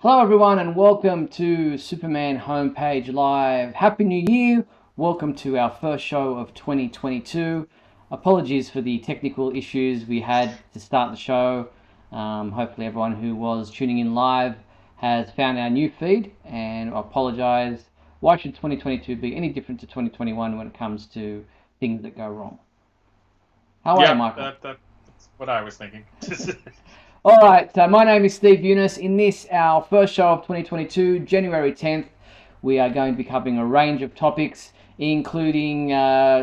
Hello everyone and welcome to Superman Homepage Live. Happy New Year! Welcome to our first show of 2022. Apologies for the technical issues we had to start the show. Hopefully everyone who was tuning in live has found our new feed, and I apologize. Why should 2022 be any different to 2021 when it comes to things that go wrong? How are you, Michael? That's what I was thinking. All right, so my name is Steve Eunice. In this, our first show of 2022, January 10th, we are going to be covering a range of topics, including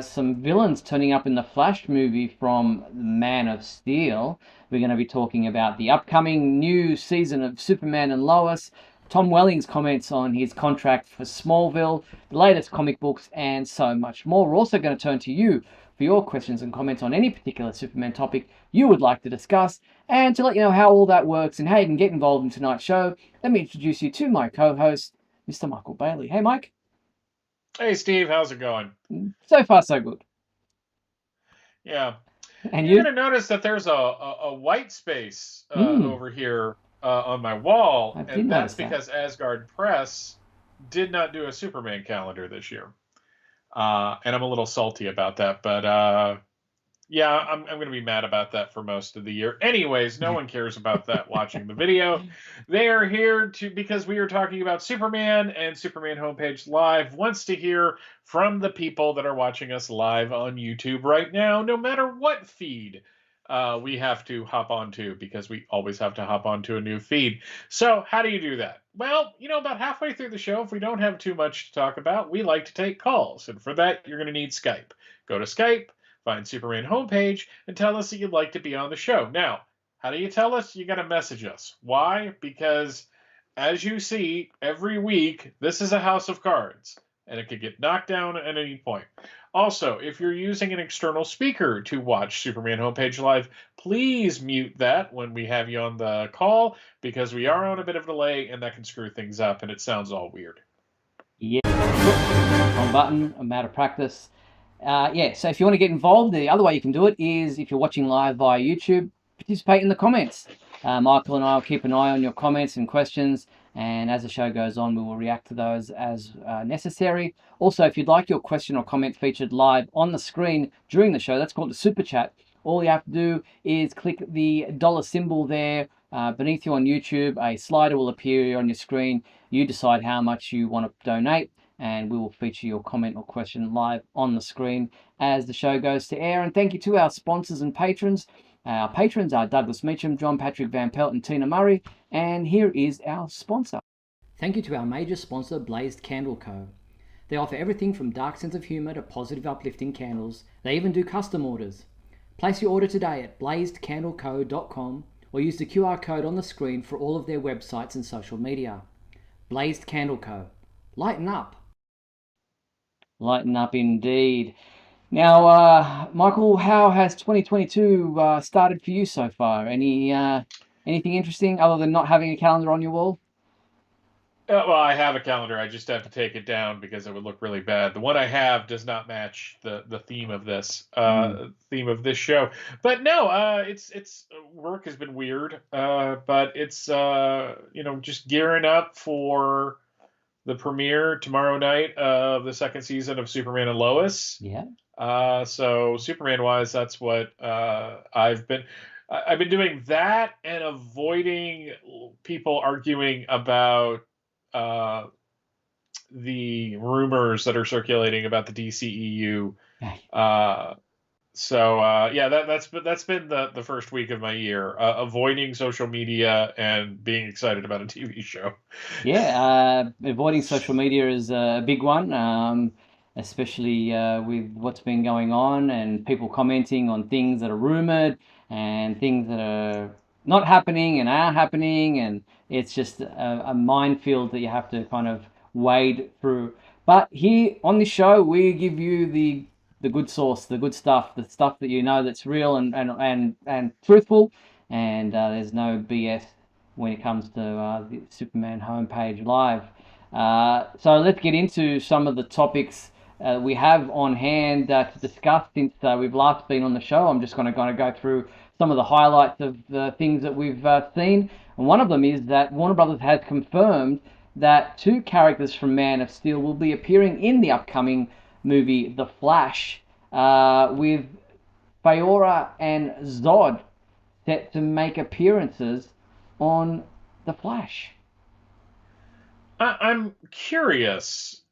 some villains turning up in the Flash movie from Man of Steel. We're going to be talking about the upcoming new season of Superman and Lois, Tom Welling's comments on his contract for Smallville, the latest comic books, and so much more. We're also going to turn to you for your questions and comments on any particular Superman topic you would like to discuss. And to let you know how all that works and how you can get involved in tonight's show, let me introduce you to my co-host, Mr. Michael Bailey. Hey, Mike. Hey, Steve, how's it going? So far, so good. Yeah. And You're you? going to notice that there's a white space over here on my wall, I did and that's notice that. because Asgard Press did not do a Superman calendar this year. And I'm a little salty about that, but yeah, I'm going to be mad about that for most of the year. Anyways, no one cares about that watching the video. They are here because we are talking about Superman, and Superman Homepage Live wants to hear from the people that are watching us live on YouTube right now, no matter what feed we have to hop onto, because we always have to hop onto a new feed. So how do you do that? Well, about halfway through the show, if we don't have too much to talk about, we like to take calls. And for that, you're going to need Skype. Go to Skype, find Superman Homepage, and tell us that you'd like to be on the show. Now, how do you tell us? You got to message us. Why? Because, as you see, every week, this is a house of cards, and it could get knocked down at any point. Also, if you're using an external speaker to watch Superman Homepage Live, please mute that when we have you on the call, because we are on a bit of a delay, and that can screw things up, and it sounds all weird. Yeah. Wrong button, I'm out of practice. So if you want to get involved, the other way you can do it is, if you're watching live via YouTube, participate in the comments. Michael and I will keep an eye on your comments and questions, and as the show goes on, we will react to those as necessary. Also, if you'd like your question or comment featured live on the screen during the show, that's called a super chat. All you have to do is click the dollar symbol there beneath you on YouTube. A slider will appear on your screen. You decide how much you want to donate, and we will feature your comment or question live on the screen as the show goes to air. And thank you to our sponsors and patrons. Our patrons are Douglas Meacham, John Patrick Van Pelt, and Tina Murray. And here is our sponsor. Thank you to our major sponsor, Blazed Candle Co. They offer everything from dark sense of humour to positive uplifting candles. They even do custom orders. Place your order today at blazedcandleco.com or use the QR code on the screen for all of their websites and social media. Blazed Candle Co. Lighten up. Lighten up indeed. Now, Michael, how has 2022 started for you so far? Anything interesting other than not having a calendar on your wall? Well, I have a calendar. I just have to take it down because it would look really bad. The one I have does not match the theme of this show. But no, it's work has been weird. But it's just gearing up for the premiere tomorrow night of the second season of Superman and Lois. Yeah. So Superman wise, that's what I've been doing, that and avoiding people arguing about the rumors that are circulating about the DCEU. That's been the first week of my year, avoiding social media and being excited about a TV show. Yeah, avoiding social media is a big one, especially with what's been going on and people commenting on things that are rumored and things that are not happening and are happening, and it's just a minefield that you have to kind of wade through. But here on this show, we give you the good source, the good stuff, the stuff that you know that's real and truthful, and there's no BS when it comes to the Superman Homepage Live. So let's get into some of the topics we have on hand to discuss since we've last been on the show. I'm just going to go through some of the highlights of the things that we've seen. And one of them is that Warner Brothers has confirmed that 2 characters from Man of Steel will be appearing in the upcoming movie The Flash, with Faora and Zod set to make appearances on The Flash. I'm curious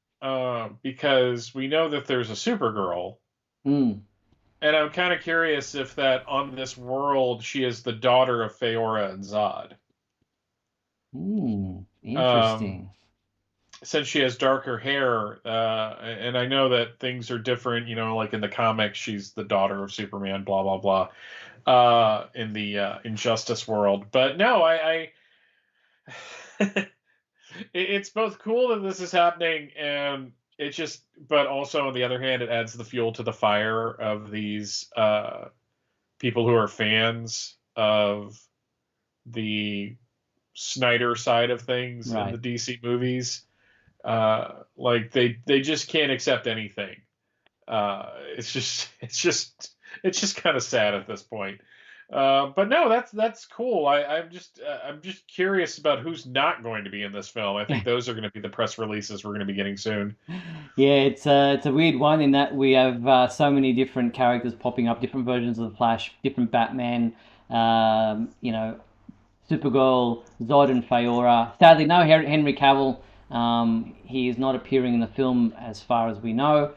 because we know that there's a Supergirl, Mm. and I'm kind of curious if that on this world she is the daughter of Faora and Zod. Interesting. Since she has darker hair, and I know that things are different, like in the comics, she's the daughter of Superman, blah blah blah, in the Injustice world. But no, it's both cool that this is happening, and it just, but also on the other hand, it adds the fuel to the fire of these people who are fans of the Snyder side of things in the DC movies. Like they just can't accept anything. It's just kind of sad at this point. But no, that's cool. I'm just curious about who's not going to be in this film. I think those are going to be the press releases we're going to be getting soon. Yeah, it's a weird one in that we have so many different characters popping up, different versions of the Flash, different Batman, Supergirl, Zod, and Faora. Sadly, no Henry Cavill. He is not appearing in the film as far as we know,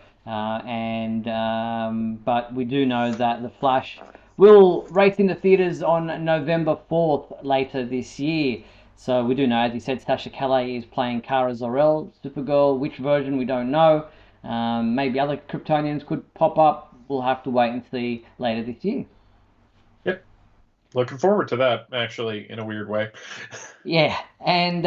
but we do know that the Flash will race into theaters on November 4th later this year. So we do know, as you said, Sasha Calle is playing Kara Zor-El, Supergirl. Which version, we don't know. Maybe other Kryptonians could pop up. We'll have to wait and see later this year. Yep. Looking forward to that, actually, in a weird way. Yeah, and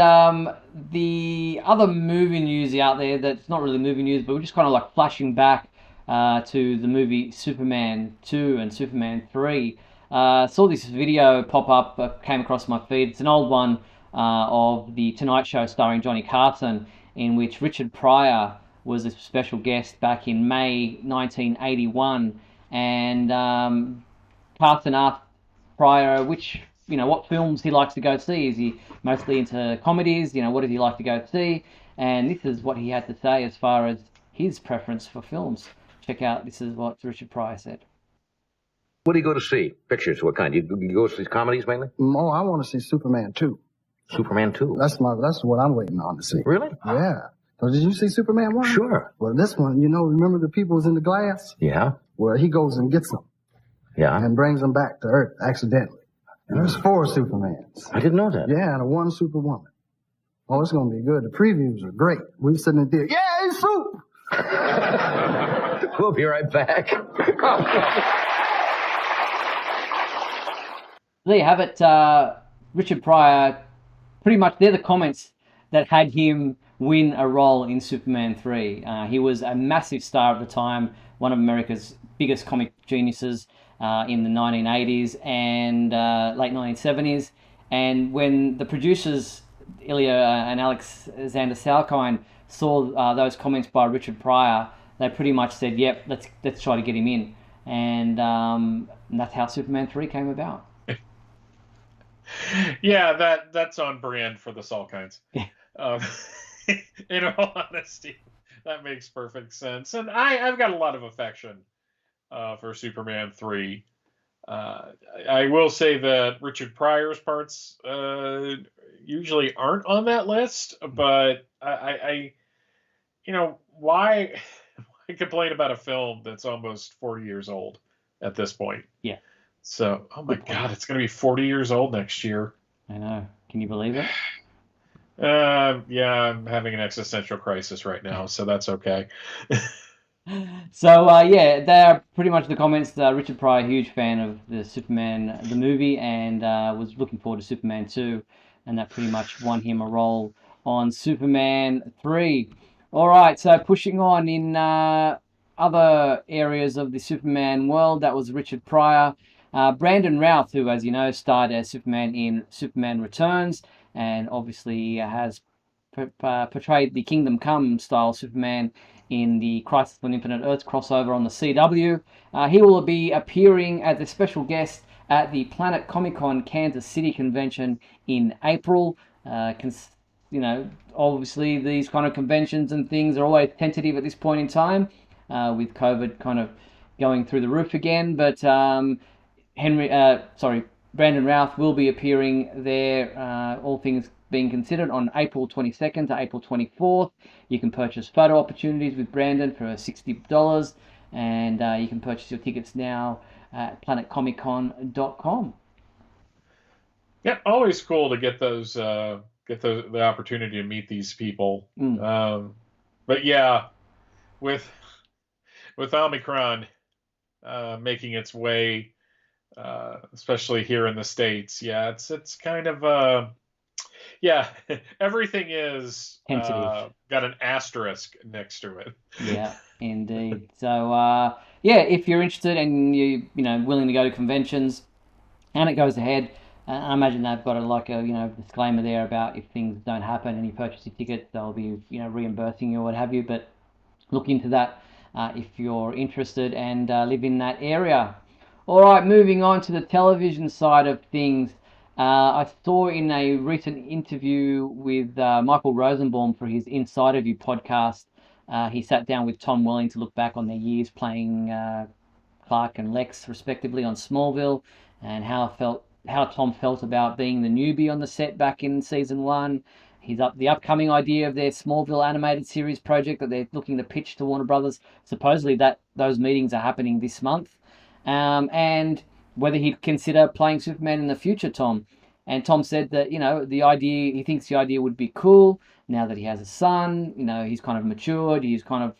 the other movie news out there that's not really movie news, but we're just kind of like flashing back to the movie Superman 2 and Superman 3. Saw this video pop up, came across my feed. It's an old one of The Tonight Show starring Johnny Carson, in which Richard Pryor was a special guest back in May 1981, and Carson asked Pryor what films he likes to go see. Is he mostly into comedies? What does he like to go see? And this is what he had to say as far as his preference for films. Check out, this is what Richard Pryor said. What do you go to see? Pictures, what kind? You go see comedies mainly? Oh, I want to see Superman 2. Superman 2? That's what I'm waiting on to see. Really? Yeah. So did you see Superman 1? Sure. Well, this one, remember the people was in the glass? Yeah. Well, he goes and gets them. Yeah. And brings them back to Earth accidentally. And there's 4 Supermans. I didn't know that. Yeah, and 1 Superwoman. Oh, it's going to be good. The previews are great. We sitting in there, yeah, it's Soup! We'll be right back. There you have it. Richard Pryor, pretty much they're the comments that had him win a role in Superman 3. He was a massive star at the time, one of America's biggest comic geniuses in the 1980s and late 1970s. And when the producers, Ilya and Alexander Salkind, saw those comments by Richard Pryor, they pretty much said, yep, let's try to get him in. And that's how Superman 3 came about. Yeah, that's on brand for the Salkinds. In all honesty, that makes perfect sense. And I've got a lot of affection for Superman 3. I will say that Richard Pryor's parts usually aren't on that list, but I why complain about a film that's almost 40 years old at this point? Yeah. So, oh my God, it's going to be 40 years old next year. I know. Can you believe it? Yeah, I'm having an existential crisis right now, so that's okay. So, yeah, they are pretty much the comments. Richard Pryor, huge fan of the Superman, the movie, and was looking forward to Superman 2, and that pretty much won him a role on Superman 3. All right, so pushing on in other areas of the Superman world, that was Richard Pryor. Brandon Routh, who, as you know, starred as Superman in Superman Returns, and obviously has portrayed the Kingdom Come style Superman in the Crisis on Infinite Earths crossover on the CW. He will be appearing as a special guest at the Planet Comic Con Kansas City convention in April. Obviously these kind of conventions and things are always tentative at this point in time, with COVID kind of going through the roof again. But Brandon Routh will be appearing there, all things being considered, on April 22nd to April 24th. You can purchase photo opportunities with Brandon for $60, and you can purchase your tickets now at planetcomiccon.com. Yeah, always cool to get the opportunity to meet these people. But yeah, with Omicron making its way, especially here in the States, yeah, it's kind of yeah, everything is got an asterisk next to it. Yeah, indeed. So yeah, if you're interested and you willing to go to conventions, and it goes ahead, I imagine they've got a disclaimer there about if things don't happen and you purchase your ticket, they'll be reimbursing you or what have you. But look into that if you're interested and live in that area. All right, moving on to the television side of things. I saw in a recent interview with Michael Rosenbaum for his Inside of You podcast, he sat down with Tom Welling to look back on their years playing Clark and Lex respectively on Smallville, and how Tom felt about being the newbie on the set back in season 1. The upcoming idea of their Smallville animated series project that they're looking to pitch to Warner Brothers. Supposedly those meetings are happening this month, and whether he'd consider playing Superman in the future, Tom. And Tom said that he thinks the idea would be cool now that he has a son. He's kind of matured. He's kind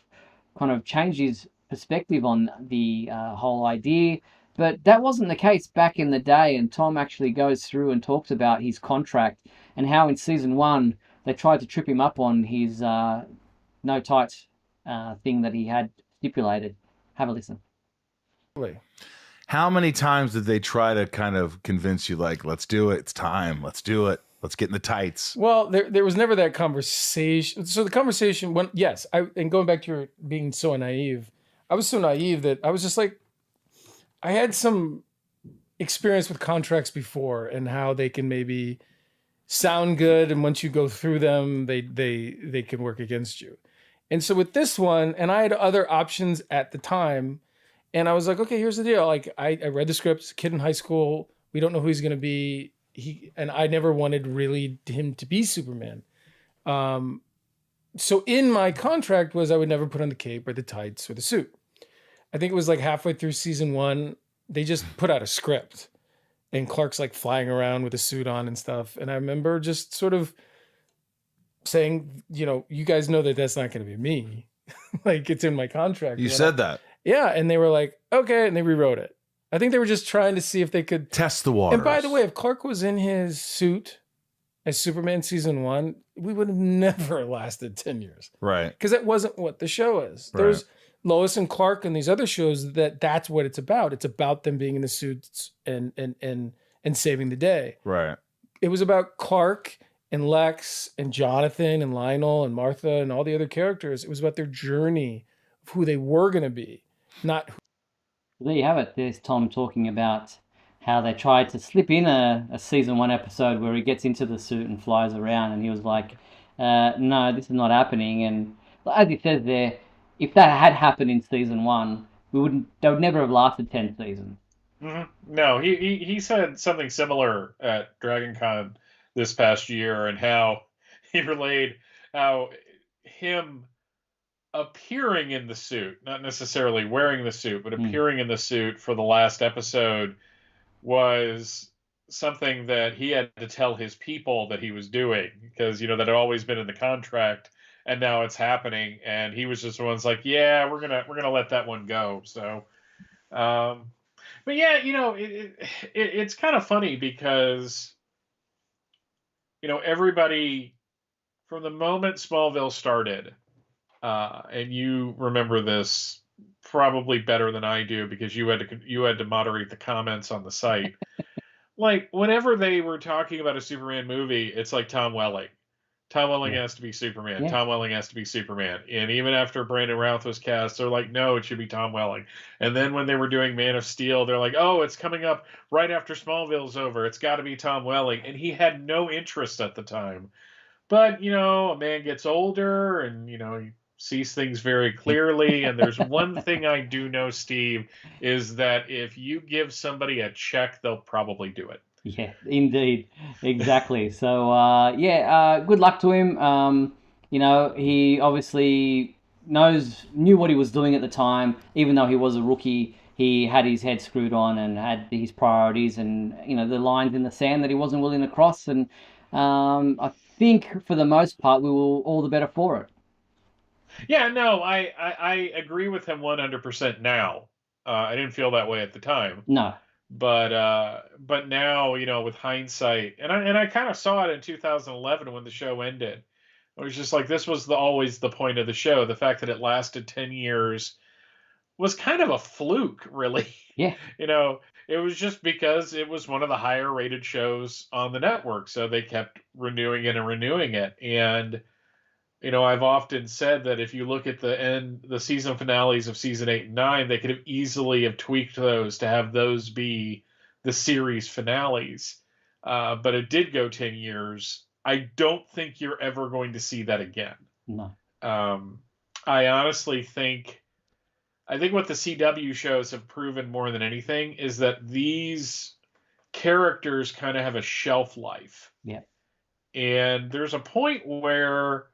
of changed his perspective on the whole idea. But that wasn't the case back in the day, and Tom actually goes through and talks about his contract and how in season 1 they tried to trip him up on his no tights thing that he had stipulated. Have a listen. How many times did they try to kind of convince you, like, let's do it, it's time, let's do it, let's get in the tights? Well, there was never that conversation. So the conversation went, yes, and going back to your being so naive, I was so naive that I was just like, I had some experience with contracts before and how they can maybe sound good, and once you go through them, they can work against you. And so with this one, and I had other options at the time, and I was like, okay, here's the deal. Like I read the script, kid in high school, we don't know who he's going to be. And I never wanted really him to be Superman. So in my contract was I would never put on the cape or the tights or the suit. I think it was like halfway through season 1, they just put out a script and Clark's like flying around with a suit on and stuff. And I remember just sort of saying, you guys know that that's not going to be me. Like it's in my contract. You said that. Yeah. And they were like, okay. And they rewrote it. I think they were just trying to see if they could test the waters. And by the way, if Clark was in his suit as Superman season 1, we would have never lasted 10 years. Right. Because that wasn't what the show is. Right. There's Lois and Clark and these other shows that's what it's about. It's about them being in the suits and saving the day. Right. It was about Clark and Lex and Jonathan and Lionel and Martha and all the other characters. It was about their journey of who they were going to be, not who. There you have it. There's Tom talking about how they tried to slip in a season 1 episode where he gets into the suit and flies around, and he was like, no, this is not happening. And as he says there, if that had happened in season 1, they would never have lasted 10 seasons. Mm-hmm. No, he said something similar at DragonCon this past year, and how he relayed how him appearing in the suit, not necessarily wearing the suit, but appearing in the suit for the last episode was something that he had to tell his people that he was doing, because that had always been in the contract, and now it's happening, and he was just the one's like, yeah, we're gonna let that one go. So but yeah, it's kind of funny because everybody, from the moment Smallville started, and you remember this probably better than I do because you had to moderate the comments on the site. Like whenever they were talking about a Superman movie, it's like Tom Welling. Tom Welling Yeah. has to be Superman. Yeah. Tom Welling has to be Superman. And even after Brandon Routh was cast, they're like, no, it should be Tom Welling. And then when they were doing Man of Steel, they're like, oh, it's coming up right after Smallville's over. It's got to be Tom Welling. And he had no interest at the time. But, a man gets older and, he sees things very clearly. And there's one thing I do know, Steve, is that if you give somebody a check, they'll probably do it. Yeah, indeed, exactly. So good luck to him. He obviously knew what he was doing at the time, even though he was a rookie. He had his head screwed on and had his priorities, and the lines in the sand that he wasn't willing to cross. And I think for the most part, we were all the better for it. Yeah, no, I agree with him 100% now. I didn't feel that way at the time. No. But now, with hindsight, and I kind of saw it in 2011 when the show ended. It was just like this was always the point of the show. The fact that it lasted 10 years was kind of a fluke, really. Yeah. It was just because it was one of the higher rated shows on the network, so they kept renewing it and renewing it. And I've often said that if you look at the season finales of season 8 and 9, they could have easily have tweaked those to have those be the series finales. But it did go 10 years. I don't think you're ever going to see that again. No. I honestly think what the CW shows have proven more than anything is that these characters kind of have a shelf life. Yeah. And there's a point where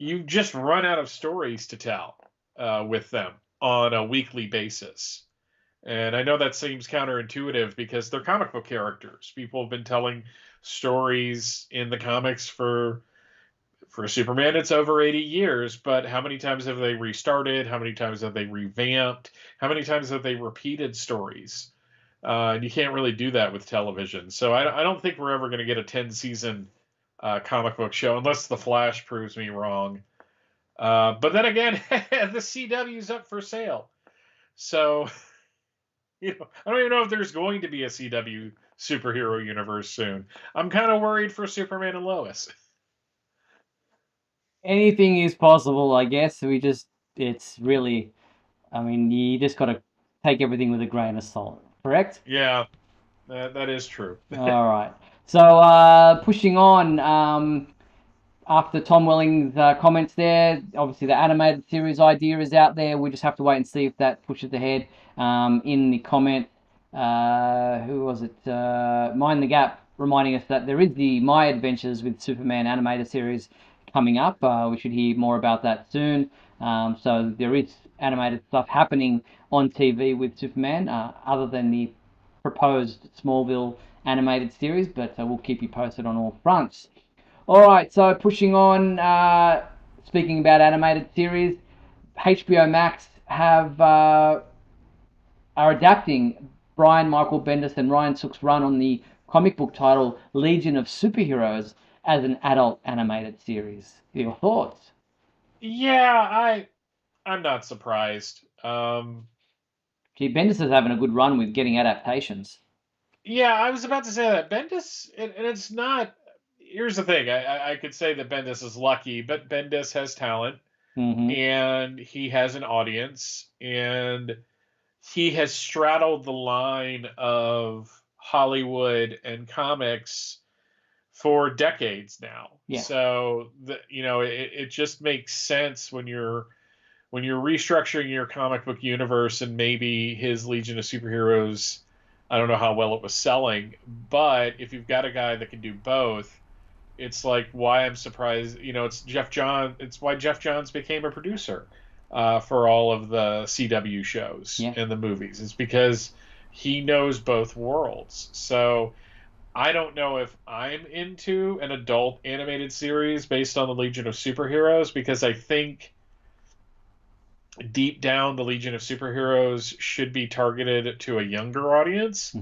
you just run out of stories to tell with them on a weekly basis. And I know that seems counterintuitive because they're comic book characters. People have been telling stories in the comics for Superman, it's over 80 years, but how many times have they restarted? How many times have they revamped? How many times have they repeated stories? And you can't really do that with television. So I don't think we're ever going to get a 10-season comic book show unless The Flash proves me wrong. But then again, the CW's up for sale. So, I don't even know if there's going to be a CW superhero universe soon. I'm kind of worried for Superman and Lois. Anything is possible, I guess. It's really, you just got to take everything with a grain of salt, correct? Yeah, that is true. All right. So, pushing on, after Tom Welling's comments there, obviously the animated series idea is out there. We just have to wait and see if that pushes ahead. In the comment, who was it? Mind the Gap, reminding us that there is the My Adventures with Superman animated series coming up. We should hear more about that soon. So there is animated stuff happening on TV with Superman, other than the proposed Smallville animated series, but we'll keep you posted on all fronts. All right, so pushing on, speaking about animated series, HBO Max are adapting Brian Michael Bendis and Ryan Sook's run on the comic book title Legion of Superheroes as an adult animated series. Your thoughts? Yeah, I'm not surprised. Gee, Bendis is having a good run with getting adaptations. Yeah, I was about to say that Bendis, and it's not. Here's the thing: I could say that Bendis is lucky, but Bendis has talent, and he has an audience, and he has straddled the line of Hollywood and comics for decades now. Yeah. So it just makes sense when you're restructuring your comic book universe, and maybe his Legion of Superheroes, I don't know how well it was selling, but if you've got a guy that can do both, it's like why I'm surprised. It's why Jeff Johns became a producer for all of the CW shows and the movies. It's because he knows both worlds. So I don't know if I'm into an adult animated series based on the Legion of Superheroes, because I think deep down the Legion of Superheroes should be targeted to a younger audience.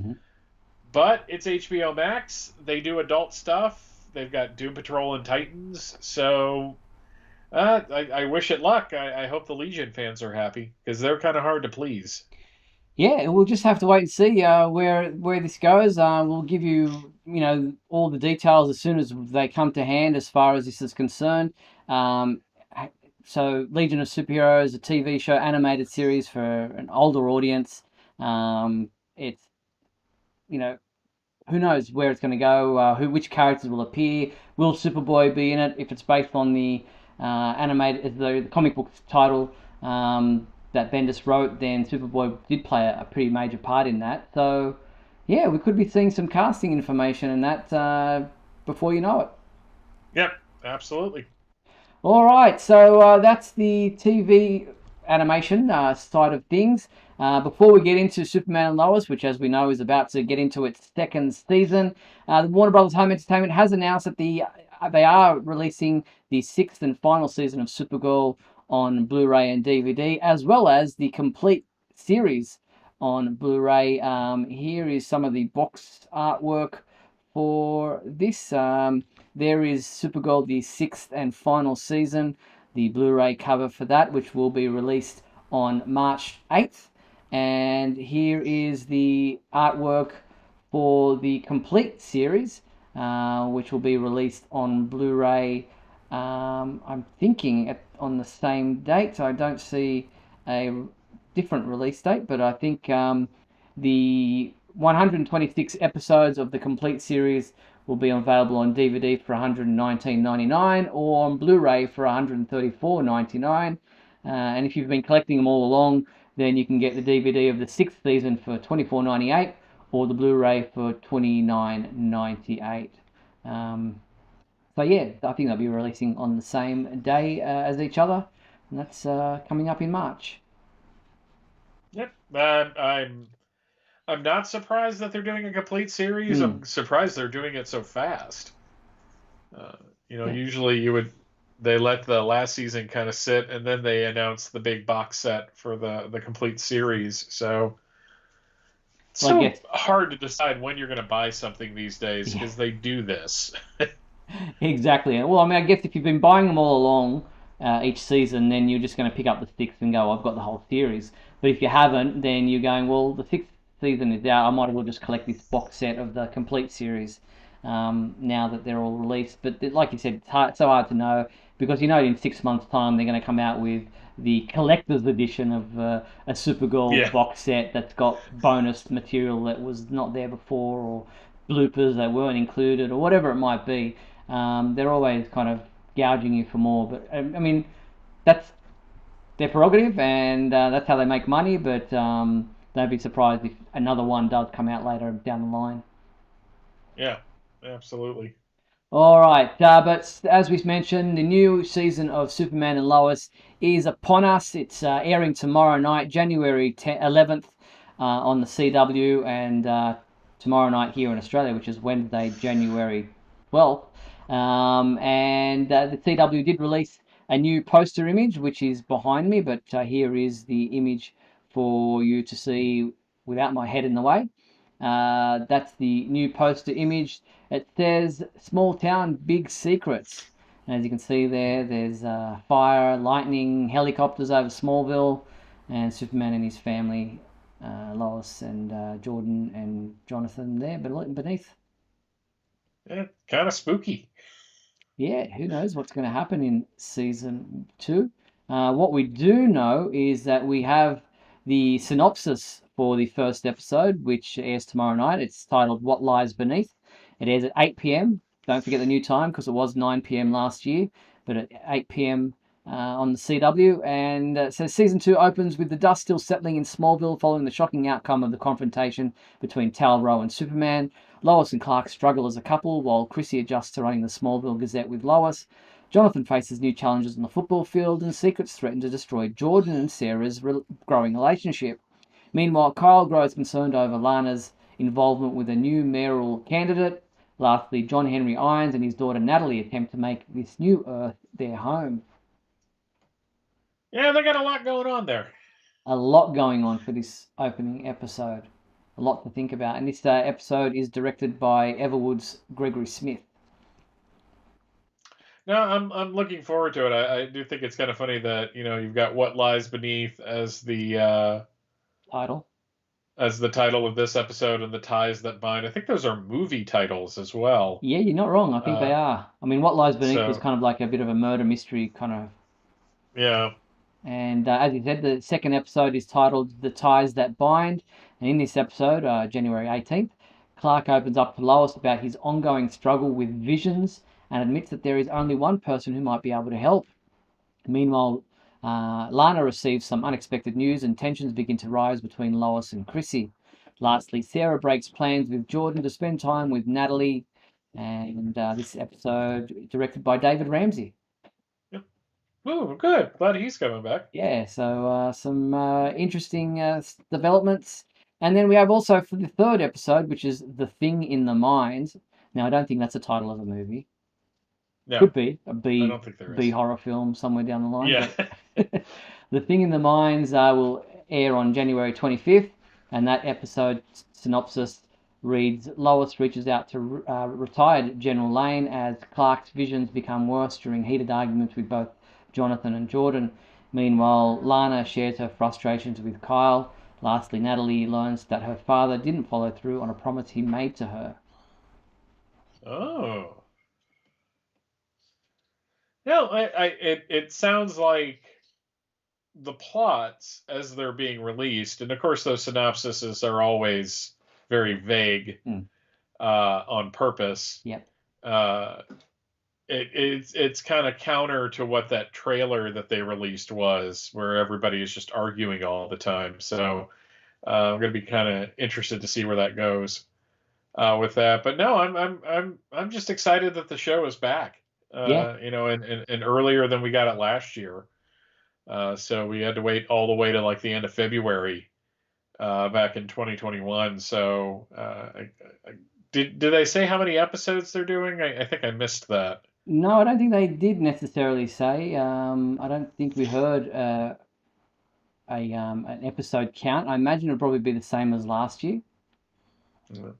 But it's HBO Max. They do adult stuff. They've got Doom Patrol and Titans. So I wish it luck. I hope the Legion fans are happy, because they're kind of hard to please. Yeah, we'll just have to wait and see where this goes. We'll give you all the details as soon as they come to hand as far as this is concerned. Um, so Legion of Superheroes, a TV show, animated series for an older audience. It's you know who knows where it's going to go, which characters will appear. Will Superboy be in it? If it's based on the animated, the comic book title that Bendis wrote, then Superboy did play a pretty major part in that. So, yeah, we could be seeing some casting information in that before you know it. Yep, absolutely. All right, so that's the TV animation side of things. Before we get into Superman and Lois, which, as we know, is about to get into its second season, the Warner Brothers Home Entertainment has announced that they are releasing the sixth and final season of Supergirl on Blu-ray and DVD, as well as the complete series on Blu-ray. Here is some of the box artwork for this. There is Supergirl, the sixth and final season, the Blu-ray cover for that, which will be released on March 8th. And here is the artwork for the complete series, which will be released on Blu-ray. I'm thinking on the same date. I don't see a different release date, but I think the 126 episodes of the complete series will be available on DVD for $119.99 or on Blu-ray for $134.99. And if you've been collecting them all along, then you can get the DVD of the sixth season for $24.98 or the Blu-ray for $29.98. So yeah, I think they'll be releasing on the same day as each other, and that's coming up in March. Yep, I'm not surprised that they're doing a complete series. I'm surprised they're doing it so fast. Usually they let the last season kind of sit, and then they announce the big box set for the complete series. So it's so hard to decide when you're going to buy something these days because they do this. Exactly. Well, I mean, I guess if you've been buying them all along each season, then you're just going to pick up the sixth and go, I've got the whole series. But if you haven't, then you're going, well, the sixth season is out. I might as well just collect this box set of the complete series now that they're all released. But like you said, it's so hard to know because in 6 months' time they're going to come out with the collector's edition of a Supergirl box set that's got bonus material that was not there before, or bloopers that weren't included, or whatever it might be. They're always kind of gouging you for more, but I mean, that's their prerogative, and that's how they make money. But don't be surprised if another one does come out later down the line. Yeah, absolutely. All right, but as we mentioned, the new season of Superman and Lois is upon us. It's airing tomorrow night, January 11th, on the CW, and tomorrow night here in Australia, which is Wednesday, January 12th. And the CW did release a new poster image, which is behind me, but here is the image for you to see without my head in the way. That's the new poster image. It says "Small Town, Big Secrets." And as you can see there's fire, lightning, helicopters over Smallville, and Superman and his family, Lois and Jordan and Jonathan there beneath. Yeah, kind of spooky. Yeah, who knows what's going to happen in season 2. What we do know is that we have the synopsis for the first episode, which airs tomorrow night. It's titled What Lies Beneath. It airs at 8 p.m. Don't forget the new time because it was 9 p.m. last year, but at 8 p.m. On the CW. And it says season 2 opens with the dust still settling in Smallville following the shocking outcome of the confrontation between Tal-Rho and Superman. Lois and Clark struggle as a couple while Chrissy adjusts to running the Smallville Gazette with Lois. Jonathan faces new challenges on the football field, and secrets threaten to destroy Jordan and Sarah's growing relationship. Meanwhile, Kyle grows concerned over Lana's involvement with a new mayoral candidate. Lastly, John Henry Irons and his daughter Natalie attempt to make this new Earth their home. Yeah, they got a lot going on there. A lot going on for this opening episode. A lot to think about. And this episode is directed by Everwood's Gregory Smith. No, I'm looking forward to it. I do think it's kind of funny that you've got What Lies Beneath as the title. as the title of this episode and The Ties That Bind. I think those are movie titles as well. Yeah, you're not wrong. I think they are. I mean, What Lies Beneath was So, kind of like a bit of a murder mystery kind of. yeah. And as you said, the second episode is titled The Ties That Bind. And in this episode, January 18th, Clark opens up to Lois about his ongoing struggle with visions and admits that there is only one person who might be able to help. Meanwhile, Lana receives some unexpected news and tensions begin to rise between Lois and Chrissy. Lastly, Sarah breaks plans with Jordan to spend time with Natalie. And this episode directed by David Ramsey. Yep. Ooh, good. Glad he's coming back. Yeah, so some interesting developments. And then we have also for the third episode, which is The Thing in the Mind. Now, I don't think that's a title of a movie. Yeah. Could be a I B don't think there is. B horror film somewhere down the line. Yeah. But The Thing in the Minds will air on January 25th, and that episode synopsis reads: Lois reaches out to retired General Lane as Clark's visions become worse during heated arguments with both Jonathan and Jordan. Meanwhile, Lana shares her frustrations with Kyle. Lastly, Natalie learns that her father didn't follow through on a promise he made to her. Oh. No, it sounds like the plots as they're being released, and of course those synopsises are always very vague on purpose. Yep. It's kind of counter to what that trailer that they released was, where everybody is just arguing all the time. So I'm going to be kind of interested to see where that goes with that. But no, I'm just excited that the show is back. Yeah. You know, and earlier than we got it last year. So we had to wait all the way to like the end of February back in 2021. So did they say how many episodes they're doing? I think I missed that. No, I don't think they did necessarily say. I don't think we heard an episode count. I imagine it'll probably be the same as last year. Yeah.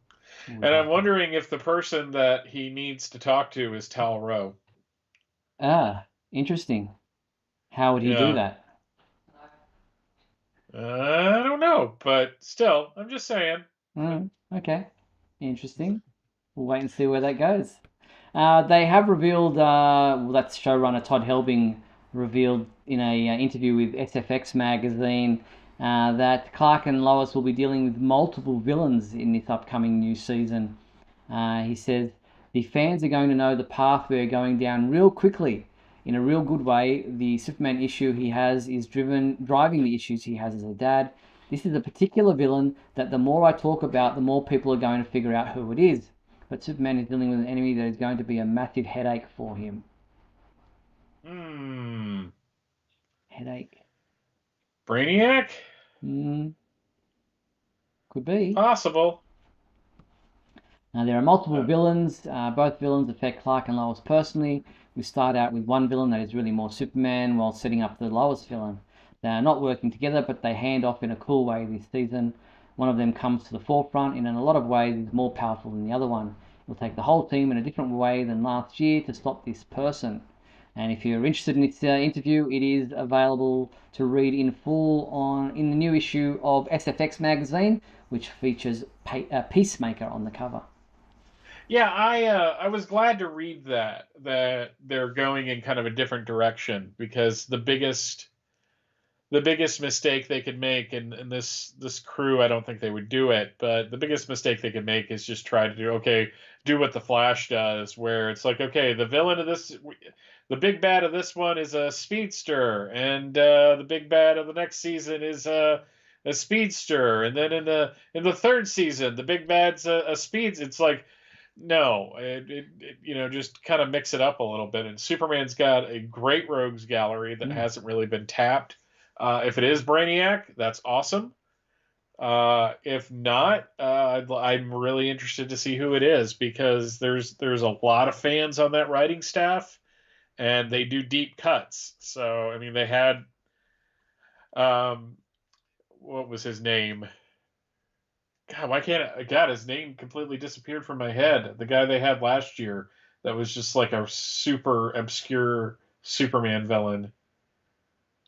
And I'm wondering if the person that he needs to talk to is Tal Rowe. Ah, interesting. How would he do that? I don't know, but still, I'm just saying. Okay, interesting. We'll wait and see where that goes. They have revealed, well, that's showrunner Todd Helbing revealed in a interview with SFX magazine that Clark and Lois will be dealing with multiple villains in this upcoming new season. He says, the fans are going to know the path we're going down real quickly. In a real good way, the Superman issue he has is driving the issues he has as a dad. This is a particular villain that the more I talk about, the more people are going to figure out who it is. But Superman is dealing with an enemy that is going to be a massive headache for him. Headache. Brainiac? Could be. Possible. Now, there are multiple villains. Both villains affect Clark and Lois personally. We start out with one villain that is really more Superman while setting up the Lois villain. They are not working together, but they hand off in a cool way this season. One of them comes to the forefront and in a lot of ways is more powerful than the other one. It will take the whole team in a different way than last year to stop this person. And if you're interested in this interview, it is available to read in full in the new issue of SFX magazine, which features Peacemaker on the cover. Yeah, I was glad to read that they're going in kind of a different direction, because the biggest mistake they could make, and this crew, I don't think they would do it, but the biggest mistake they could make is just try to do what the Flash does, where it's like, okay, the big bad of this one is a speedster, and the big bad of the next season is a speedster, and then in the third season the big bad's a speeds. It's like, no, just kind of mix it up a little bit. And Superman's got a great rogues gallery that hasn't really been tapped. If it is Brainiac, that's awesome. If not, I'm really interested to see who it is, because there's a lot of fans on that writing staff, and they do deep cuts. So, I mean, they had, what was his name? God, his name completely disappeared from my head. The guy they had last year that was just like a super obscure Superman villain.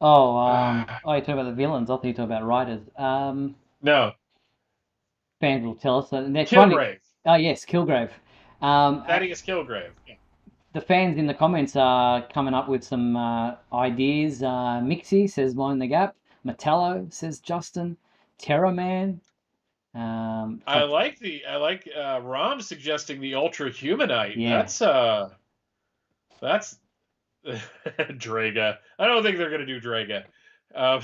You're talking about the villains. I thought you were talking about writers. No. fans will tell us. And they're trying to. Kilgrave. Oh yes, Kilgrave. Thaddeus Kilgrave. Yeah. The fans in the comments are coming up with some ideas. Mixie says Mind the Gap. Metallo says Justin. Terra Man. I like Rom suggesting the Ultra Humanite. Yeah. That's Draga. I don't think they're gonna do Draga. And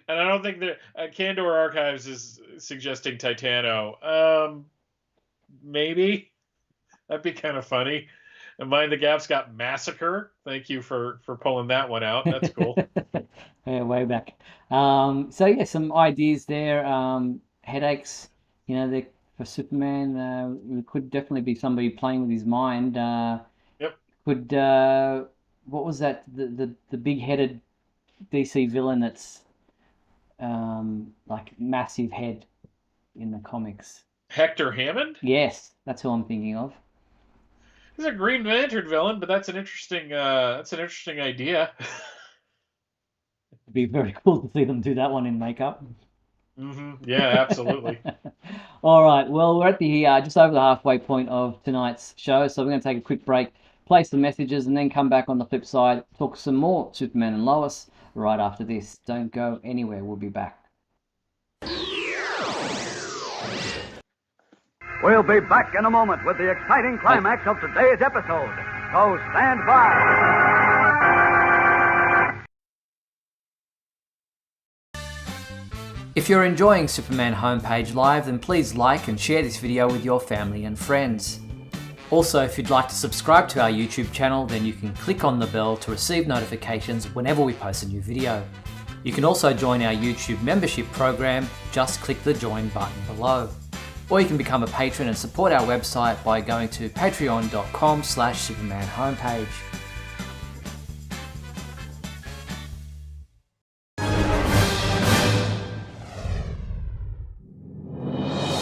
I don't think that Candor Archives is suggesting Titano. Maybe that'd be kind of funny. And Mind the Gap's got Massacre. Thank you for pulling that one out. That's cool. Yeah, way back. So yeah, some ideas there. Headaches, you know, for Superman. It could definitely be somebody playing with his mind. Yep. Could what was that? The big-headed DC villain that's like massive head in the comics. Hector Hammond? Yes, that's who I'm thinking of. He's a Green Lantern villain, but that's an interesting idea. It'd be very cool to see them do that one in makeup. Yeah, absolutely. All right, well, we're at the just over the halfway point of tonight's show, so we're going to take a quick break, play some messages, and then come back on the flip side, talk some more Superman and Lois right after this. Don't go anywhere. We'll be back. We'll be back in a moment with the exciting climax of today's episode. So stand by. If you're enjoying Superman Homepage Live, then please like and share this video with your family and friends. Also, if you'd like to subscribe to our YouTube channel, then you can click on the bell to receive notifications whenever we post a new video. You can also join our YouTube membership program, just click the join button below. Or you can become a patron and support our website by going to patreon.com/Superman homepage.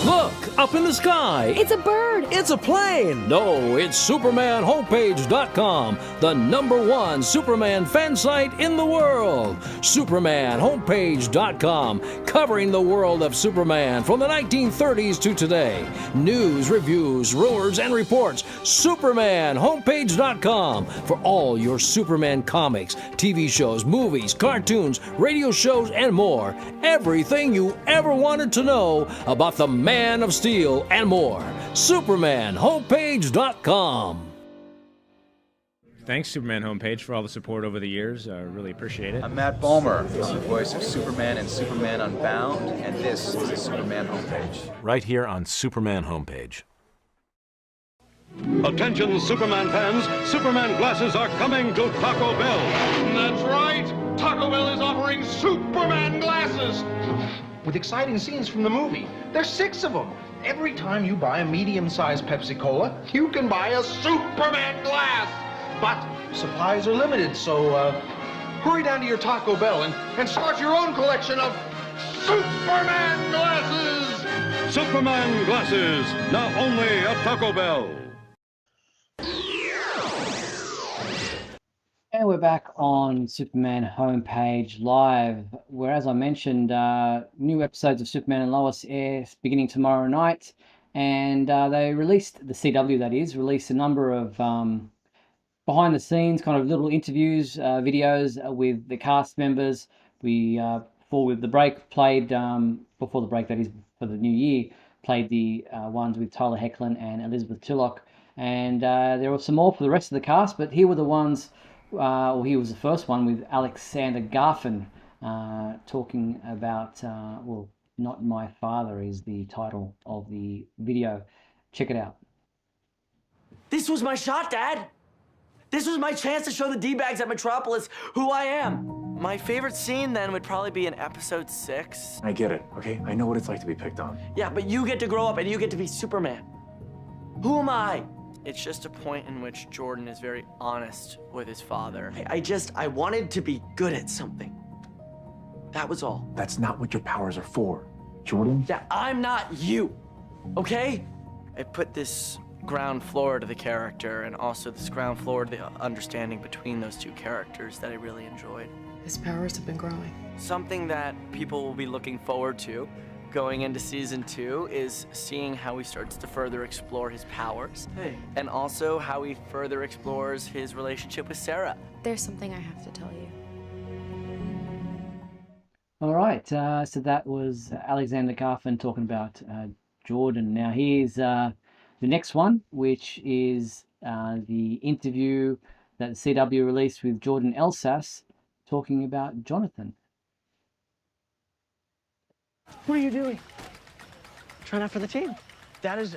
Look, up in the sky. It's a bird. It's a plane. No, it's SupermanHomepage.com, the #1 Superman fan site in the world. SupermanHomepage.com, covering the world of Superman from the 1930s to today. News, reviews, rumors, and reports. SupermanHomepage.com for all your Superman comics, TV shows, movies, cartoons, radio shows, and more. Everything you ever wanted to know about the Man of Steel and more. SupermanHomepage.com. Thanks, Superman Homepage, for all the support over the years. I really appreciate it. I'm Matt Balmer, the voice of Superman and Superman Unbound, and this is the Superman Homepage. Right here on Superman Homepage. Attention, Superman fans. Superman glasses are coming to Taco Bell. That's right. Taco Bell is offering Superman glasses with exciting scenes from the movie. There's 6 of them. Every time you buy a medium-sized Pepsi-Cola, you can buy a Superman glass. But supplies are limited, so hurry down to your Taco Bell and start your own collection of Superman glasses. Superman glasses, now only at Taco Bell. And we're back on Superman Homepage Live, where, as I mentioned, new episodes of Superman and Lois air beginning tomorrow night. And they released, the CW that is, released a number of behind the scenes kind of little interviews, videos with the cast members. We, before the break, played, before the break that is for the new year, played the ones with Tyler Hoechlin and Elizabeth Tulloch. And there were some more for the rest of the cast, but here were the ones. Well, he was the first one with Alexander Garfin talking about, well, Not My Father is the title of the video. Check it out. This was my shot, Dad. This was my chance to show the D-bags at Metropolis who I am. My favorite scene then would probably be in episode 6. I get it, okay? I know what it's like to be picked on. Yeah, but you get to grow up and you get to be Superman. Who am I? It's just a point in which Jordan is very honest with his father. I wanted to be good at something. That was all. That's not what your powers are for, Jordan. Yeah, I'm not you, okay? I put this ground floor to the character and also this ground floor to the understanding between those two characters that I really enjoyed. His powers have been growing. Something that people will be looking forward to going into season 2 is seeing how he starts to further explore his powers. Hey. And also how he further explores his relationship with Sarah. There's something I have to tell you. All right, so that was Alexander Garfin talking about Jordan. Now here's the next one, which is the interview that the CW released with Jordan Elsas talking about Jonathan. What are you doing? Trying out for the team. That is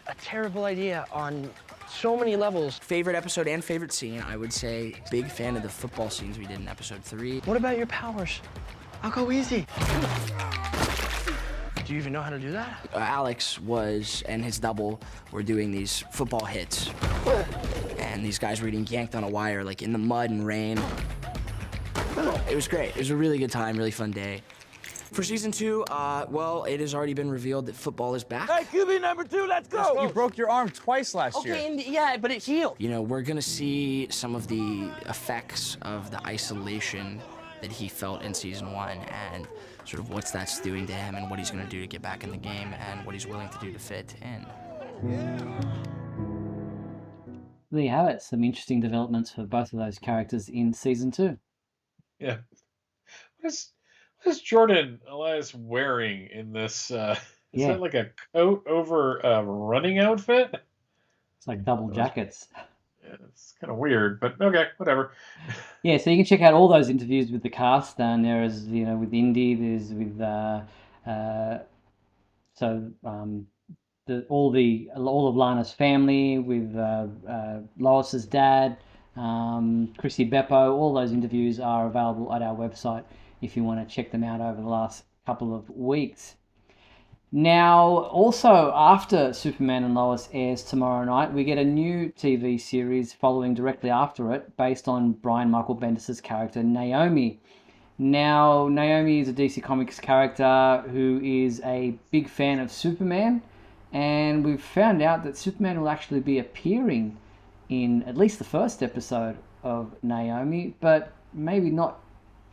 a terrible idea on so many levels. Favorite episode and favorite scene, I would say. Big fan of the football scenes we did in episode 3. What about your powers? I'll go easy. Do you even know how to do that? Alex and his double were doing these football hits. And these guys were getting yanked on a wire, like in the mud and rain. It was great. It was a really good time, really fun day. For season 2, well, it has already been revealed that football is back. Hey, QB number 2, let's go! You broke your arm twice last year. Okay, yeah, but it healed. You know, we're gonna see some of the effects of the isolation that he felt in season 1 and sort of what's that's doing to him and what he's gonna do to get back in the game and what he's willing to do to fit in. There you have it. Some interesting developments for both of those characters in season 2. Yeah. What is Jordan Elias wearing in this? Is that like a coat over a running outfit? It's like double jackets. Yeah, it's kind of weird, but okay, whatever. Yeah, so you can check out all those interviews with the cast, and there is, with Indy, there's with all of Lana's family, with Lois's dad, Chrissy Beppo. All those interviews are available at our website if you want to check them out over the last couple of weeks. Now, also after Superman and Lois airs tomorrow night, we get a new TV series following directly after it, based on Brian Michael Bendis' character Naomi. Now, Naomi is a DC Comics character who is a big fan of Superman, and we've found out that Superman will actually be appearing in at least the first episode of Naomi, but maybe not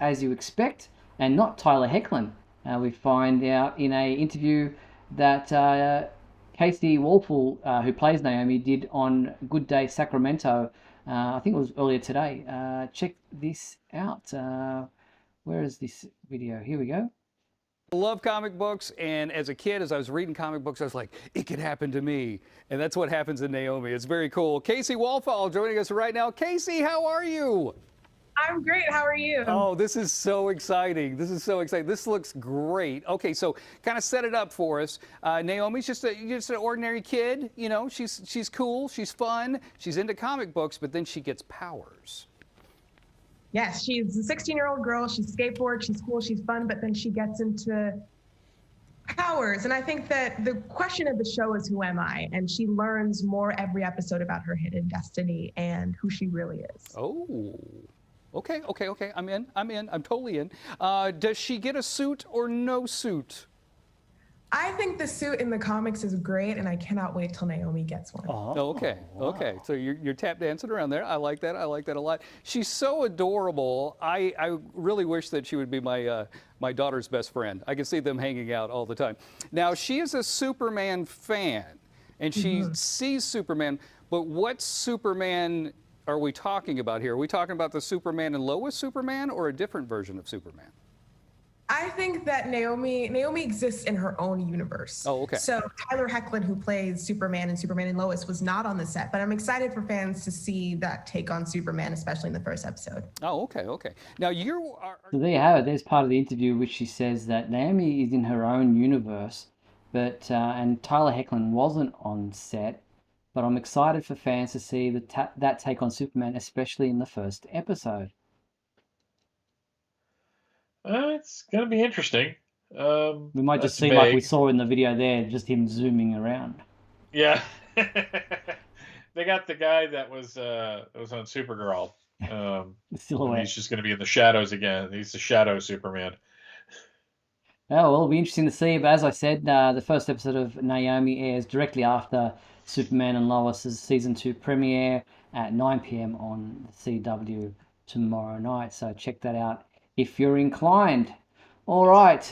as you expect, and not Tyler Hoechlin. We find out in an interview that Casey Walpole, who plays Naomi, did on Good Day Sacramento. I think it was earlier today. Check this out. Where is this video? Here we go. I love comic books, and as a kid, as I was reading comic books, I was like, it could happen to me. And that's what happens in Naomi. It's very cool. Casey Walpole joining us right now. Casey, how are you? I'm great. How are you? Oh, this is so exciting. This is so exciting. This looks great. Okay, so kind of set it up for us. Naomi's just an ordinary kid. You know, she's cool. She's fun. She's into comic books, but then she gets powers. Yes, she's a 16-year-old girl. She skateboards. She's cool. She's fun. But then she gets into powers. And I think that the question of the show is, who am I? And she learns more every episode about her hidden destiny and who she really is. Oh. Okay. I'm in. I'm totally in. Does she get a suit or no suit? I think the suit in the comics is great, and I cannot wait till Naomi gets one. Oh, okay. Wow. Okay. So you're tap dancing around there. I like that. I like that a lot. She's so adorable. I really wish that she would be my daughter's best friend. I can see them hanging out all the time. Now, she is a Superman fan, and she sees Superman, but what Superman are we talking about here? Are we talking about the Superman and Lois Superman, or a different version of Superman? I think that Naomi exists in her own universe. Oh, okay. So Tyler Hoechlin, who plays Superman and Lois, was not on the set, but I'm excited for fans to see that take on Superman, especially in the first episode. Oh, okay. Now you are. So there you have it. There's part of the interview which she says that Naomi is in her own universe, but and Tyler Hoechlin wasn't on set. But I'm excited for fans to see that take on Superman, especially in the first episode. It's going to be interesting. We might just see, like we saw in the video there, just him zooming around. Yeah. They got the guy that was on Supergirl. He's just going to be in the shadows again. He's the shadow Superman. Oh, well, it'll be interesting to see. But as I said, the first episode of Naomi airs directly after Superman and Lois' Season 2 premiere at 9 p.m. on the CW tomorrow night. So check that out if you're inclined. All right,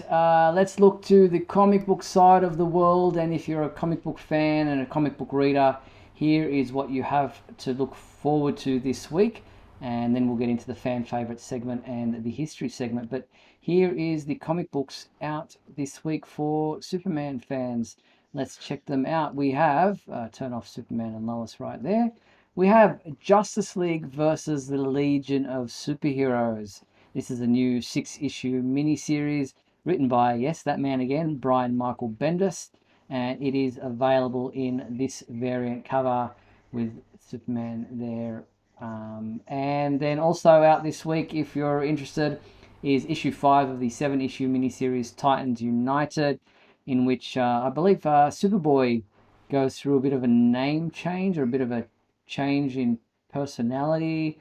let's look to the comic book side of the world. And if you're a comic book fan and a comic book reader, here is what you have to look forward to this week. And then we'll get into the fan favorite segment and the history segment. But here is the comic books out this week for Superman fans. Let's check them out. We have, turn off Superman and Lois right there. We have Justice League versus the Legion of Superheroes. This is a new 6-issue miniseries written by, yes, that man again, Brian Michael Bendis. And it is available in this variant cover with Superman there. And then also out this week, if you're interested, is issue 5 of the 7-issue miniseries Titans United, in which I believe Superboy goes through a bit of a name change or a bit of a change in personality.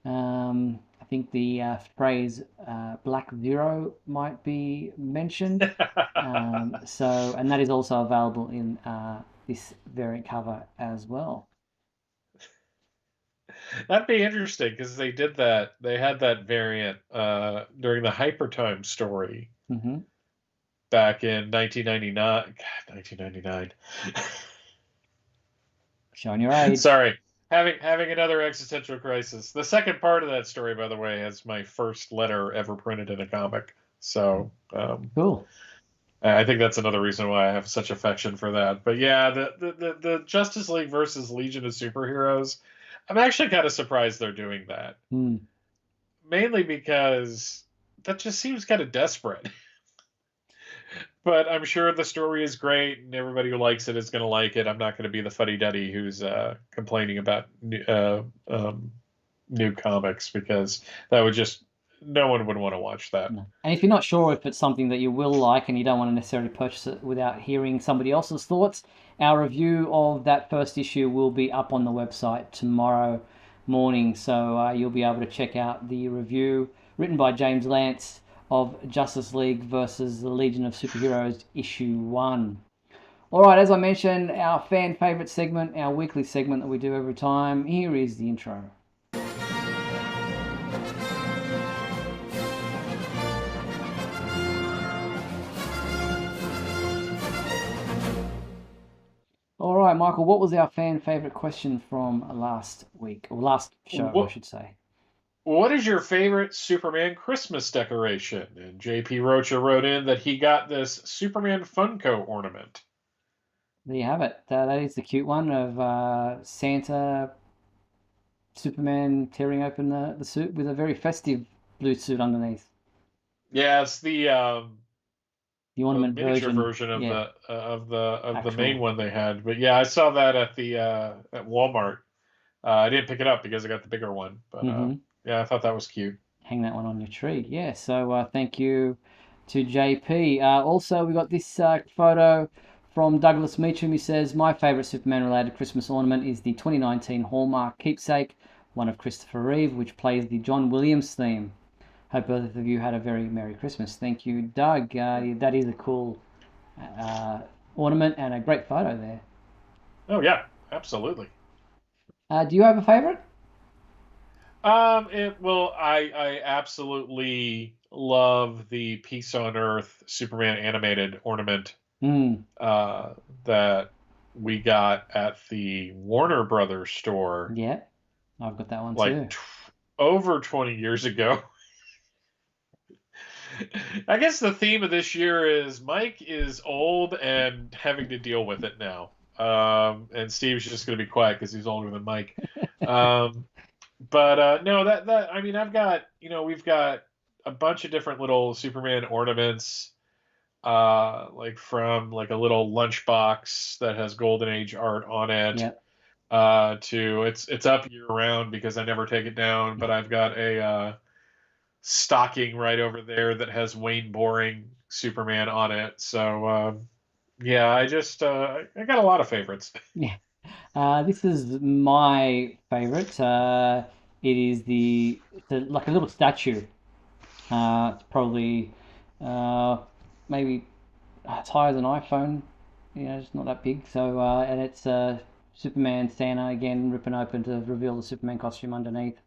I think the phrase Black Zero might be mentioned. And that is also available in this variant cover as well. That'd be interesting because they did that. They had that variant during the Hypertime story back in 1999. God, 1999. Showing your age. Sorry. Having another existential crisis. The second part of that story, by the way, has my first letter ever printed in a comic. So cool. I think that's another reason why I have such affection for that. But yeah, the Justice League versus Legion of Superheroes, I'm actually kind of surprised they're doing that. Mainly because that just seems kind of desperate. But I'm sure the story is great, and everybody who likes it is going to like it. I'm not going to be the fuddy-duddy who's complaining about new comics, because that would just... no one would want to watch that. No. And if you're not sure if it's something that you will like and you don't want to necessarily purchase it without hearing somebody else's thoughts, our review of that first issue will be up on the website tomorrow morning. So you'll be able to check out the review written by James Lance of Justice League versus the Legion of Superheroes issue 1. All right, as I mentioned, our fan favorite segment, our weekly segment that we do every time. Here is the intro. All right, Michael, what was our fan favorite question from last week, or last show, I should say? What is your favorite Superman Christmas decoration? And JP Rocha wrote in that he got this Superman Funko ornament. There you have it. That is the cute one of Santa, Superman tearing open the suit with a very festive blue suit underneath. Yeah, it's the ornament miniature version of yeah. the main one they had. But yeah, I saw that at Walmart. I didn't pick it up because I got the bigger one. But yeah, I thought that was cute. Hang that one on your tree. Yeah, so thank you to JP. Also, we got this photo from Douglas Meacham. He says, my favourite Superman-related Christmas ornament is the 2019 Hallmark Keepsake, one of Christopher Reeve, which plays the John Williams theme. Hope both of you had a very Merry Christmas. Thank you, Doug. That is a cool ornament and a great photo there. Oh, yeah, absolutely. Do you have a favourite? I absolutely love the Peace on Earth Superman animated ornament that we got at the Warner Brothers store. Yeah, I've got that one like too. Over 20 years ago. I guess the theme of this year is Mike is old and having to deal with it now. And Steve's just going to be quiet because he's older than Mike. But no, that I mean, I've got, we've got a bunch of different little Superman ornaments, like from like a little lunchbox that has Golden Age art on it, to it's up year round because I never take it down. But I've got a stocking right over there that has Wayne Boring Superman on it. So yeah, I got a lot of favorites. Yeah. This is my favorite. It is like a little statue. It's probably maybe as high as an iPhone. It's not that big. So and it's Superman Santa again ripping open to reveal the Superman costume underneath.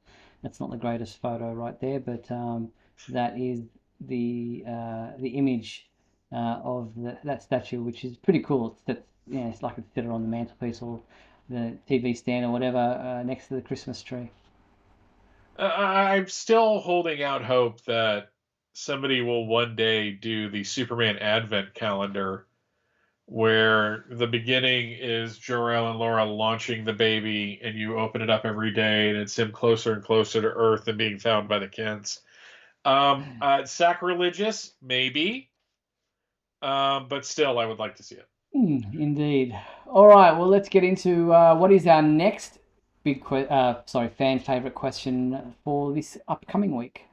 That's not the greatest photo right there, but that is image of that statue, which is pretty cool. It's like it's set on the mantelpiece or the TV stand or whatever next to the Christmas tree. I'm still holding out hope that somebody will one day do the Superman Advent calendar, where the beginning is Jor-El and Laura launching the baby, and you open it up every day, and it's him closer and closer to Earth and being found by the Kents. Sacrilegious, maybe, but still, I would like to see it. Indeed. All right. Well, let's get into what is our next fan favorite question for this upcoming week.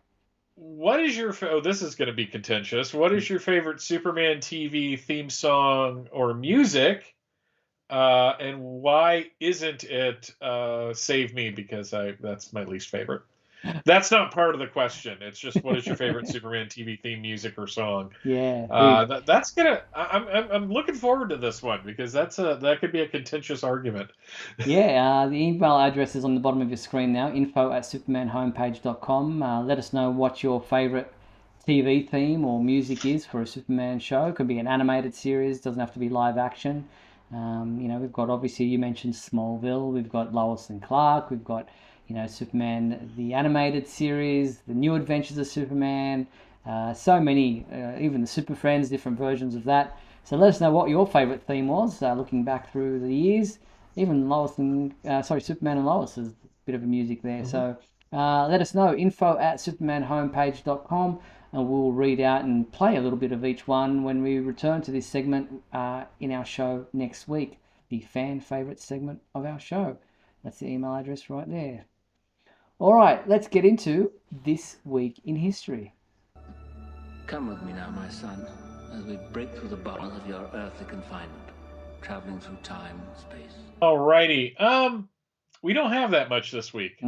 What is your this is going to be contentious. What is your favorite Superman TV theme song or music? And why isn't it Save Me? Because that's my least favorite. That's not part of the question. It's just what is your favorite Superman TV theme music or song? Yeah. That's gonna. I'm looking forward to this one because that could be a contentious argument. Yeah. The email address is on the bottom of your screen now. info@supermanhomepage.com. Let us know what your favorite TV theme or music is for a Superman show. It could be an animated series. Doesn't have to be live action. We've got, obviously, you mentioned Smallville. We've got Lois and Clark. We've got Superman, the animated series, the New Adventures of Superman, so many, even the Super Friends, different versions of that. So let us know what your favorite theme was, looking back through the years. Even Superman and Lois is a bit of a music there. Mm-hmm. So let us know, info@supermanhomepage.com, and we'll read out and play a little bit of each one when we return to this segment in our show next week, the fan favorite segment of our show. That's the email address right there. All right, let's get into This Week in History. Come with me now, my son, as we break through the bonds of your earthly confinement, traveling through time and space. All righty. We don't have that much this week.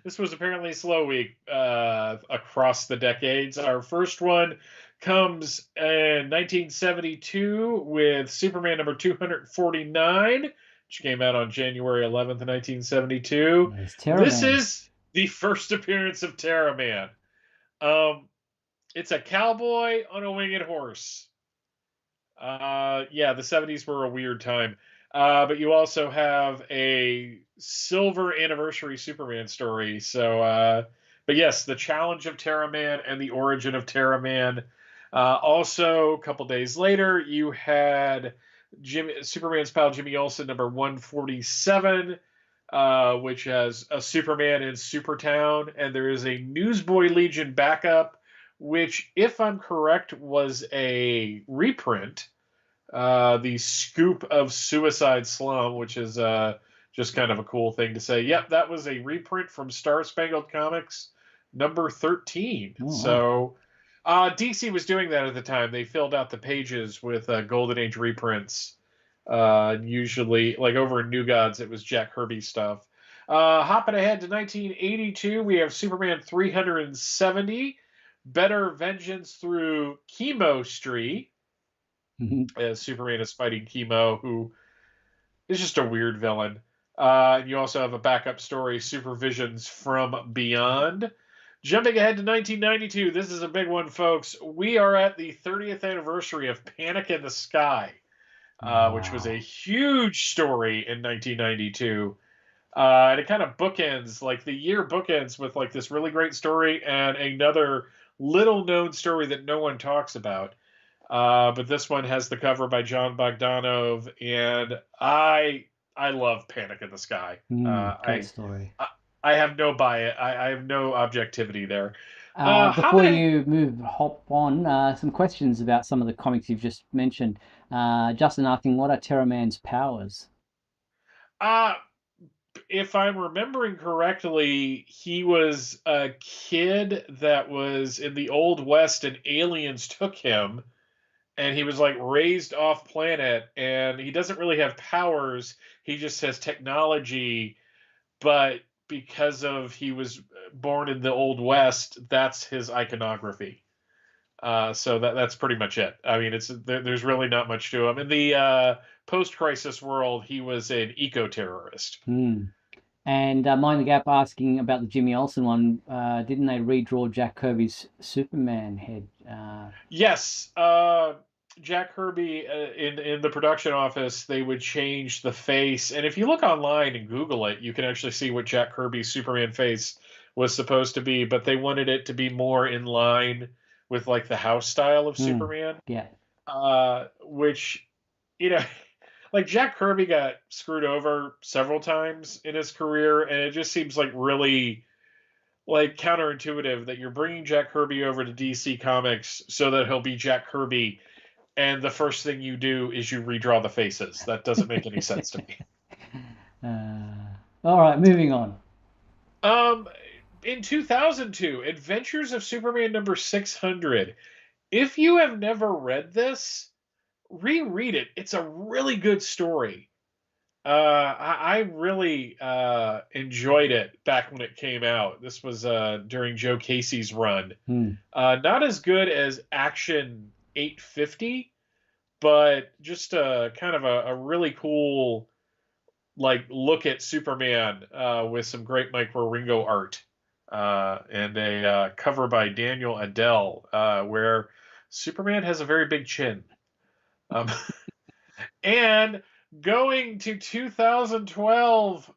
This was apparently a slow week across the decades. Our first one comes in 1972 with Superman number 249. Which came out on January 11th, 1972. This is the first appearance of Terra Man. It's a cowboy on a winged horse. The 70s were a weird time. But you also have a silver anniversary Superman story. So, but yes, the challenge of Terra Man and the origin of Terra Man. Also, a couple days later, you had Superman's pal Jimmy Olsen number 147, which has a Superman in Supertown, and there is a Newsboy Legion backup, which, if I'm correct, was a reprint. The Scoop of Suicide Slum, which is just kind of a cool thing to say. Yep, that was a reprint from Star Spangled Comics number 13. Oh, wow. So DC was doing that at the time. They filled out the pages with Golden Age reprints. Usually, like over in New Gods, it was Jack Kirby stuff. Hopping ahead to 1982, we have Superman 370, Better Vengeance through Chemo Street. As Superman is fighting Chemo, who is just a weird villain. You also have a backup story, Supervisions from Beyond. Jumping ahead to 1992, this is a big one, folks. We are at the 30th anniversary of Panic in the Sky, which was a huge story in 1992. And it kind of bookends, like the year bookends with like this really great story and another little-known story that no one talks about. But this one has the cover by John Bogdanov, and I love Panic in the Sky. Great story. I have no bias. I have no objectivity there. Before you hop on, some questions about some of the comics you've just mentioned. Justin asking, what are Terra Man's powers? If I'm remembering correctly, he was a kid that was in the Old West, and aliens took him, and he was like raised off planet, and he doesn't really have powers. He just has technology, but because of he was born in the Old West, that's his iconography. So that's pretty much it. I mean, there's really not much to him. In the post-crisis world, he was an eco-terrorist. And Mind the Gap asking about the Jimmy Olsen one. Didn't they redraw Jack Kirby's Superman head? Yes. Jack Kirby in the production office, they would change the face. And if you look online and Google it, you can actually see what Jack Kirby's Superman face was supposed to be. But they wanted it to be more in line with like the house style of Superman. Yeah. Which, you know, like Jack Kirby got screwed over several times in his career, and it just seems like really like counterintuitive that you're bringing Jack Kirby over to DC Comics so that he'll be Jack Kirby, and the first thing you do is you redraw the faces. That doesn't make any sense to me. All right, moving on. In 2002, Adventures of Superman number 600. If you have never read this, reread it. It's a really good story. I really enjoyed it back when it came out. This was during Joe Casey's run. Not as good as Action 850, but just kind of a really cool like look at Superman with some great Mike Wieringo art and a cover by Daniel Adell where Superman has a very big chin. And going to 2012,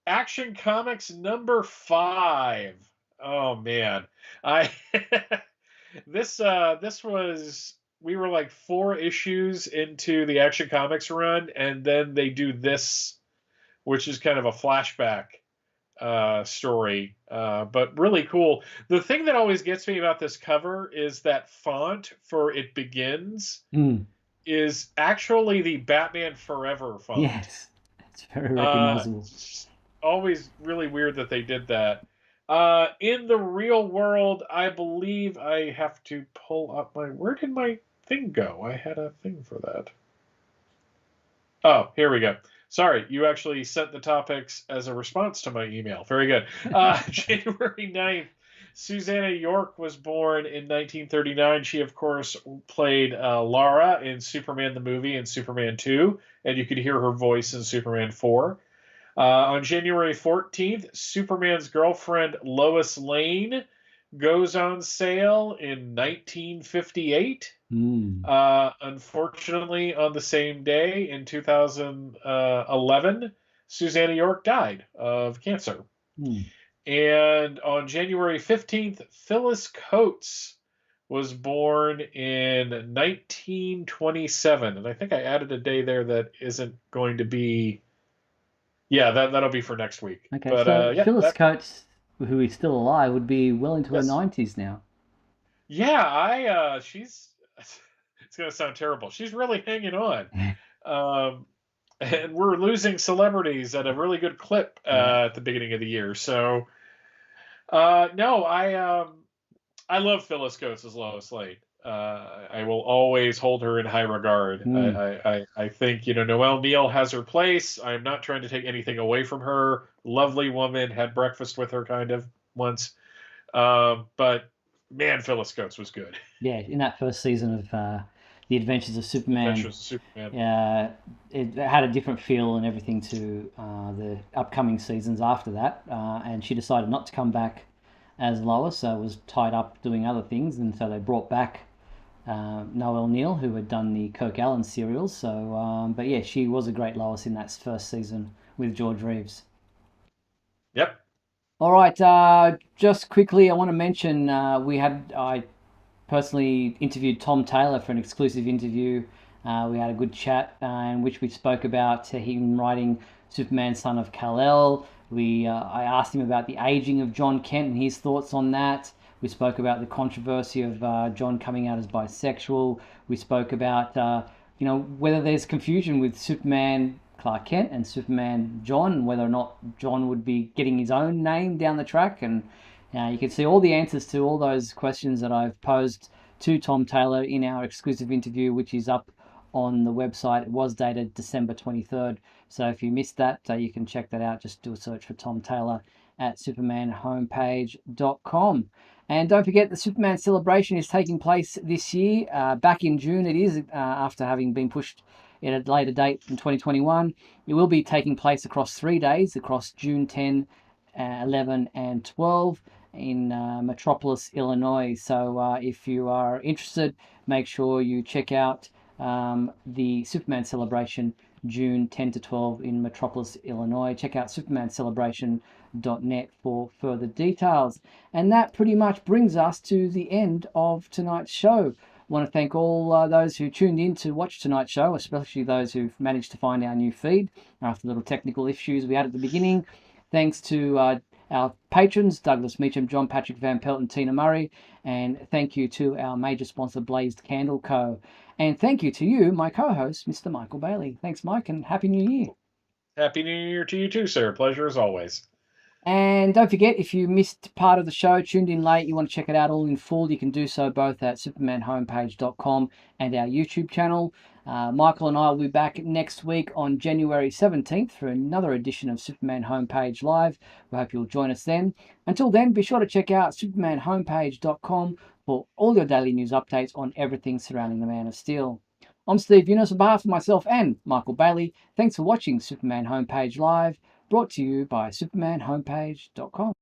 Action Comics number 5. Oh man, this was, we were like 4 issues into the Action Comics run, and then they do this, which is kind of a flashback story, but really cool. The thing that always gets me about this cover is that font for It Begins is actually the Batman Forever font. Yes, it's very recognizable. Always really weird that they did that. In the real world, I believe I have to pull up my... Where did my thing go? I had a thing for that. Oh, here we go. Sorry, you actually sent the topics as a response to my email. Very good. January 9th, Susanna York was born in 1939. She, of course, played Lara in Superman the movie and Superman 2, and you could hear her voice in Superman 4. On January 14th, Superman's girlfriend Lois Lane goes on sale in 1958. Unfortunately, on the same day in 2011, Susanna York died of cancer. And on January 15th, Phyllis Coates was born in 1927. And I think I added a day there that isn't going to be... Yeah, that'll be for next week. Okay, but, so Phyllis Coates, who is still alive, would be well into her 90s now. Yeah, she's... It's going to sound terrible. She's really hanging on. And we're losing celebrities at a really good clip at the beginning of the year. So, no, I love Phyllis Coates as Lois Lane. I will always hold her in high regard. I think, Noelle Neal has her place. I'm not trying to take anything away from her. Lovely woman, had breakfast with her kind of once. But, man, Phyllis Coates was good. Yeah, in that first season of The Adventures of Superman. It had a different feel and everything to the upcoming seasons after that. And she decided not to come back as Lois, so was tied up doing other things. And so they brought back Noelle Neal, who had done the Kirk Allen serials. So, but yeah, she was a great Lois in that first season with George Reeves. Yep. All right, just quickly, I want to mention I personally interviewed Tom Taylor for an exclusive interview. We had a good chat in which we spoke about him writing Superman, Son of Kal-El. I asked him about the aging of John Kent and his thoughts on that. We spoke about the controversy of John coming out as bisexual. We spoke about whether there's confusion with Superman Clark Kent and Superman John, whether or not John would be getting his own name down the track. And you can see all the answers to all those questions that I've posed to Tom Taylor in our exclusive interview, which is up on the website. It was dated December 23rd. So if you missed that, you can check that out. Just do a search for Tom Taylor at supermanhomepage.com. And don't forget, the Superman celebration is taking place this year. Back in June it is, after having been pushed at a later date in 2021. It will be taking place across 3 days, across June 10, 11, and 12 in Metropolis, Illinois. So if you are interested, make sure you check out the Superman Celebration June 10 to 12 in Metropolis, Illinois. Check out supermancelebration.net for further details. And that pretty much brings us to the end of tonight's show. I want to thank all those who tuned in to watch tonight's show, especially those who've managed to find our new feed after little technical issues we had at the beginning. Thanks to our patrons, Douglas Meacham, John Patrick Van Pelt, and Tina Murray. And thank you to our major sponsor, Blazed Candle Co. And thank you to you, my co-host, Mr. Michael Bailey. Thanks, Mike, and Happy New Year. Happy New Year to you too, sir. Pleasure as always. And don't forget, if you missed part of the show, tuned in late, you want to check it out all in full, you can do so both at supermanhomepage.com and our YouTube channel. Michael and I will be back next week on January 17th for another edition of Superman Homepage Live. We hope you'll join us then. Until then, be sure to check out supermanhomepage.com for all your daily news updates on everything surrounding the Man of Steel. I'm Steve Yunus on behalf of myself and Michael Bailey. Thanks for watching Superman Homepage Live, brought to you by supermanhomepage.com.